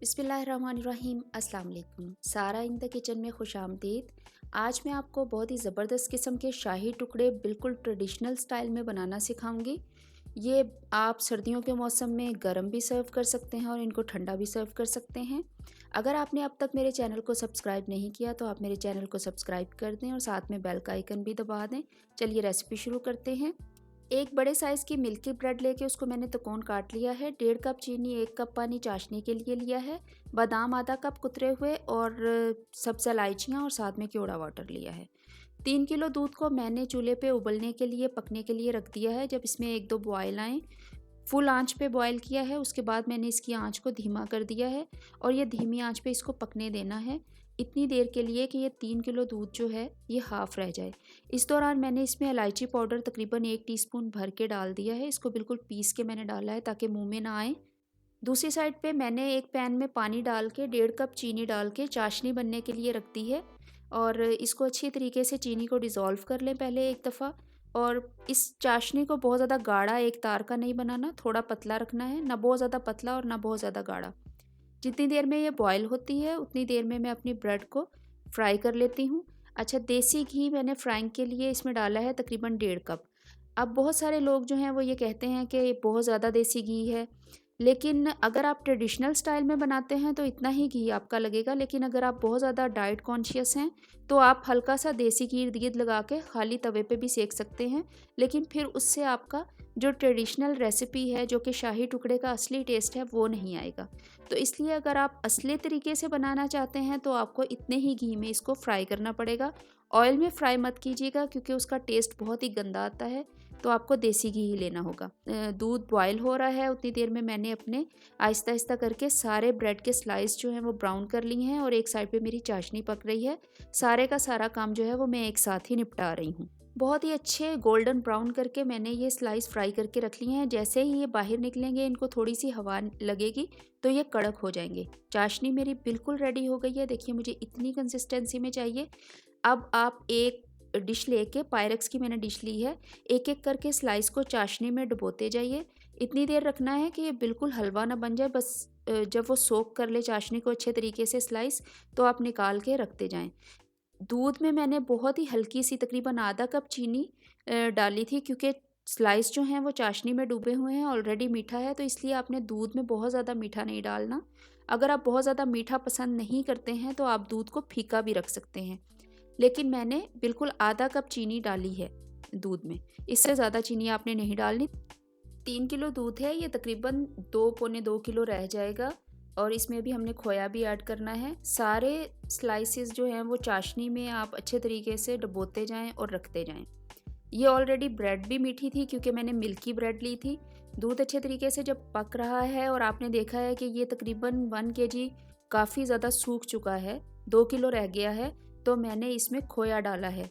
बिस्मिल्लाहिर्रहमानिर्रहीम। अस्सलाम वालेकुम। सारा इन द किचन में खुशामदीद। आज मैं आपको बहुत ही ज़बरदस्त किस्म के शाही टुकड़े बिल्कुल ट्रेडिशनल स्टाइल में बनाना सिखाऊंगी। ये आप सर्दियों के मौसम में गरम भी सर्व कर सकते हैं और इनको ठंडा भी सर्व कर सकते हैं। अगर आपने अब तक मेरे चैनल को सब्सक्राइब नहीं किया तो आप मेरे चैनल को सब्सक्राइब कर दें और साथ में बेल का आइकन भी दबा दें। चलिए रेसिपी शुरू करते हैं। एक बड़े साइज़ की मिल्की ब्रेड लेके उसको मैंने त्रिकोण काट लिया है। 1.5 कप चीनी, 1 कप पानी चाशनी के लिए लिया है। बादाम आधा कप कुतरे हुए और सब्ज़ इलायचियाँ और साथ में केवड़ा वाटर लिया है। 3 किलो दूध को मैंने चूल्हे पे उबलने के लिए, पकने के लिए रख दिया है। जब इसमें 1-2 बॉयल आएँ, फुल आंच पे बॉयल किया है। उसके बाद मैंने इसकी आंच को धीमा कर दिया है और ये धीमी आंच पे इसको पकने देना है इतनी देर के लिए कि ये 3 किलो दूध जो है ये हाफ़ रह जाए। इस दौरान मैंने इसमें इलायची पाउडर तकरीबन 1 टीस्पून भर के डाल दिया है। इसको बिल्कुल पीस के मैंने डाला है ताकि मुंह में ना आए। दूसरी साइड पे मैंने एक पैन में पानी डाल के 1.5 कप चीनी डाल के चाशनी बनने के लिए रख दी है और इसको अच्छी तरीके से चीनी को डिज़ोल्व कर लें पहले एक दफ़ा। और इस चाशनी को बहुत ज़्यादा गाढ़ा एक तार का नहीं बनाना, थोड़ा पतला रखना है, ना बहुत ज़्यादा पतला और ना बहुत ज़्यादा गाढ़ा। जितनी देर में ये बॉयल होती है उतनी देर में मैं अपनी ब्रेड को फ्राई कर लेती हूँ। अच्छा, देसी घी मैंने फ्राइंग के लिए इसमें डाला है तकरीबन 1.5 कप। अब बहुत सारे लोग जो हैं वो ये कहते हैं कि बहुत ज़्यादा देसी घी है, लेकिन अगर आप ट्रेडिशनल स्टाइल में बनाते हैं तो इतना ही घी आपका लगेगा। लेकिन अगर आप बहुत ज़्यादा डाइट कॉन्शियस हैं तो आप हल्का सा देसी घी इर्द-गिर्द लगा के खाली तवे पे भी सेक सकते हैं, लेकिन फिर उससे आपका जो ट्रेडिशनल रेसिपी है, जो कि शाही टुकड़े का असली टेस्ट है, वो नहीं आएगा। तो इसलिए अगर आप असली तरीके से बनाना चाहते हैं तो आपको इतने ही घी में इसको फ्राई करना पड़ेगा। ऑयल में फ्राई मत कीजिएगा क्योंकि उसका टेस्ट बहुत ही गंदा आता है, तो आपको देसी घी ही लेना होगा। दूध बॉयल हो रहा है उतनी देर में मैंने अपने आहिस्ता आहिस्ता करके सारे ब्रेड के स्लाइस जो हैं वो ब्राउन कर लिए हैं और एक साइड पे मेरी चाशनी पक रही है। सारे का सारा काम जो है वो मैं एक साथ ही निपटा रही हूँ। बहुत ही अच्छे गोल्डन ब्राउन करके मैंने ये स्लाइस फ्राई करके रख लिए हैं। जैसे ही ये बाहर निकलेंगे, इनको थोड़ी सी हवा लगेगी तो ये कड़क हो जाएंगे। चाशनी मेरी बिल्कुल रेडी हो गई है। देखिए, मुझे इतनी कंसिस्टेंसी में चाहिए। अब आप एक डिश लेके, पायरेक्स की मैंने डिश ली है, एक एक करके स्लाइस को चाशनी में डुबोते जाइए। इतनी देर रखना है कि ये बिल्कुल हलवा ना बन जाए। बस जब वो सोक कर ले चाशनी को अच्छे तरीके से स्लाइस, तो आप निकाल के रखते जाएं। दूध में मैंने बहुत ही हल्की सी तकरीबन आधा कप चीनी डाली थी क्योंकि स्लाइस जो हैं वो चाशनी में डूबे हुए हैं, ऑलरेडी मीठा है, तो इसलिए आपने दूध में बहुत ज़्यादा मीठा नहीं डालना। अगर आप बहुत ज़्यादा मीठा पसंद नहीं करते हैं तो आप दूध को फीका भी रख सकते हैं, लेकिन मैंने बिल्कुल आधा कप चीनी डाली है दूध में। इससे ज़्यादा चीनी आपने नहीं डालनी। 3 किलो दूध है, ये तकरीबन 2 पौने 2 किलो रह जाएगा और इसमें भी हमने खोया भी ऐड करना है। सारे स्लाइसेस जो हैं वो चाशनी में आप अच्छे तरीके से डुबोते जाएं और रखते जाएं। ये ऑलरेडी ब्रेड भी मीठी थी क्योंकि मैंने मिल्की ब्रेड ली थी। दूध अच्छे तरीके से जब पक रहा है और आपने देखा है कि ये तकरीबन 1 केजी काफ़ी ज़्यादा सूख चुका है, 2 किलो रह गया है, तो मैंने इसमें खोया डाला है।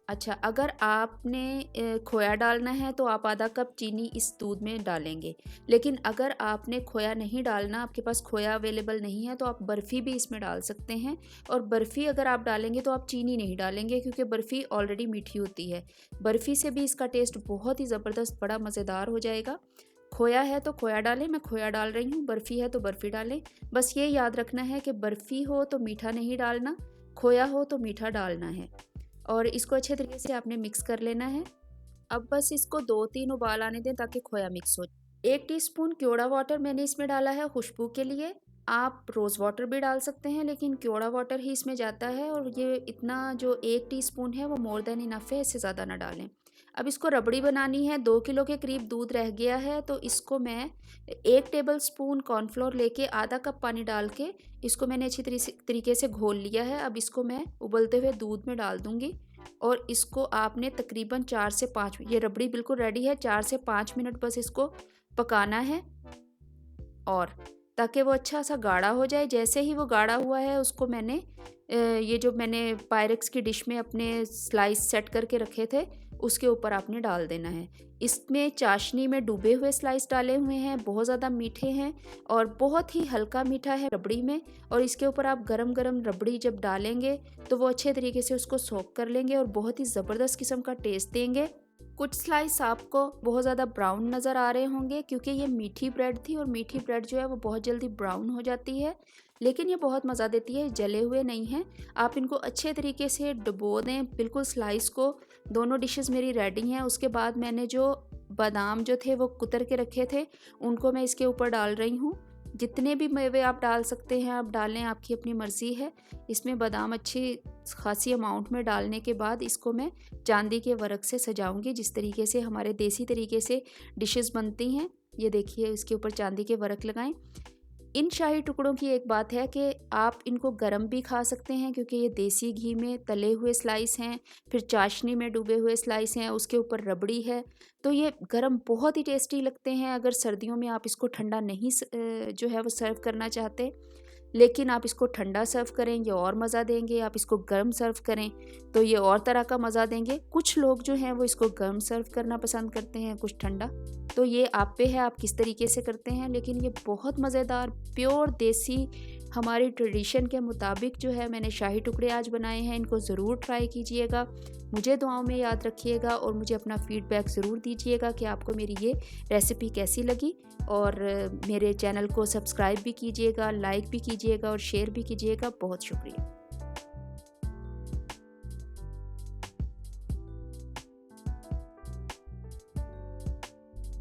अच्छा, अगर आपने खोया डालना है तो आप आधा कप चीनी इस दूध में डालेंगे, लेकिन अगर आपने खोया नहीं डालना, आपके पास खोया अवेलेबल नहीं है, तो आप बर्फ़ी भी इसमें डाल सकते हैं। और बर्फ़ी अगर आप डालेंगे तो आप चीनी नहीं डालेंगे क्योंकि बर्फ़ी ऑलरेडी मीठी होती है। बर्फ़ी से भी इसका टेस्ट बहुत ही ज़बरदस्त, बड़ा मज़ेदार हो जाएगा। खोया है तो खोया डालें, मैं खोया डाल रही हूँ। बर्फ़ी है तो बर्फ़ी डालें। बस ये याद रखना है कि बर्फ़ी हो तो मीठा नहीं डालना, खोया हो तो मीठा डालना है। और इसको अच्छे तरीके से आपने मिक्स कर लेना है। अब बस इसको 2-3 उबाल आने दें ताकि खोया मिक्स हो। 1 टीस्पून केवड़ा वाटर मैंने इसमें डाला है खुशबू के लिए। आप रोज़ वाटर भी डाल सकते हैं, लेकिन केवड़ा वाटर ही इसमें जाता है और ये इतना जो 1 टीस्पून है वो मोर देन इनफ है, इससे ज़्यादा ना डालें। अब इसको रबड़ी बनानी है। 2 किलो के करीब दूध रह गया है, तो इसको मैं 1 टेबलस्पून कॉर्नफ्लोर लेके आधा कप पानी डाल के इसको मैंने अच्छी तरीके से घोल लिया है। अब इसको मैं उबलते हुए दूध में डाल दूँगी और इसको आपने तकरीबन 4 से 5, ये रबड़ी बिल्कुल रेडी है, 4 से 5 मिनट बस इसको पकाना है और ताकि वो अच्छा सा गाढ़ा हो जाए। जैसे ही वो गाढ़ा हुआ है उसको मैंने ये जो मैंने पायरेक्स की डिश में अपने स्लाइस सेट करके रखे थे उसके ऊपर आपने डाल देना है। इसमें चाशनी में डूबे हुए स्लाइस डाले हुए हैं, बहुत ज़्यादा मीठे हैं और बहुत ही हल्का मीठा है रबड़ी में। और इसके ऊपर आप गरम गरम रबड़ी जब डालेंगे तो वो अच्छे तरीके से उसको सोक कर लेंगे और बहुत ही ज़बरदस्त किस्म का टेस्ट देंगे। कुछ स्लाइस आपको बहुत ज़्यादा ब्राउन नज़र आ रहे होंगे क्योंकि ये मीठी ब्रेड थी और मीठी ब्रेड जो है वो बहुत जल्दी ब्राउन हो जाती है, लेकिन ये बहुत मज़ा देती है, जले हुए नहीं हैं। आप इनको अच्छे तरीके से डुबो दें बिल्कुल स्लाइस को। दोनों डिशेस मेरी रेडी हैं। उसके बाद मैंने जो बादाम जो थे वो कुतर के रखे थे, उनको मैं इसके ऊपर डाल रही हूँ। जितने भी मेवे आप डाल सकते हैं आप डालें, आपकी अपनी मर्ज़ी है। इसमें बादाम अच्छी खासी अमाउंट में डालने के बाद इसको मैं चांदी के वर्क से सजाऊंगी, जिस तरीके से हमारे देसी तरीके से डिशेस बनती हैं। ये देखिए, इसके ऊपर चांदी के वर्क लगाएं। इन शाही टुकड़ों की एक बात है कि आप इनको गरम भी खा सकते हैं क्योंकि ये देसी घी में तले हुए स्लाइस हैं, फिर चाशनी में डूबे हुए स्लाइस हैं, उसके ऊपर रबड़ी है, तो ये गरम बहुत ही टेस्टी लगते हैं। अगर सर्दियों में आप इसको ठंडा नहीं जो है वो सर्व करना चाहते, लेकिन आप इसको ठंडा सर्व करें ये और मज़ा देंगे। आप इसको गर्म सर्व करें तो ये और तरह का मज़ा देंगे। कुछ लोग जो हैं वो इसको गर्म सर्व करना पसंद करते हैं, कुछ ठंडा, तो ये आप पे है आप किस तरीके से करते हैं। लेकिन ये बहुत मज़ेदार प्योर देसी हमारी ट्रेडिशन के मुताबिक जो है मैंने शाही टुकड़े आज बनाए हैं। इनको ज़रूर ट्राई कीजिएगा, मुझे दुआओं में याद रखिएगा और मुझे अपना फ़ीडबैक ज़रूर दीजिएगा कि आपको मेरी ये रेसिपी कैसी लगी। और मेरे चैनल को सब्सक्राइब भी कीजिएगा, लाइक भी कीजिएगा और शेयर भी कीजिएगा। बहुत शुक्रिया।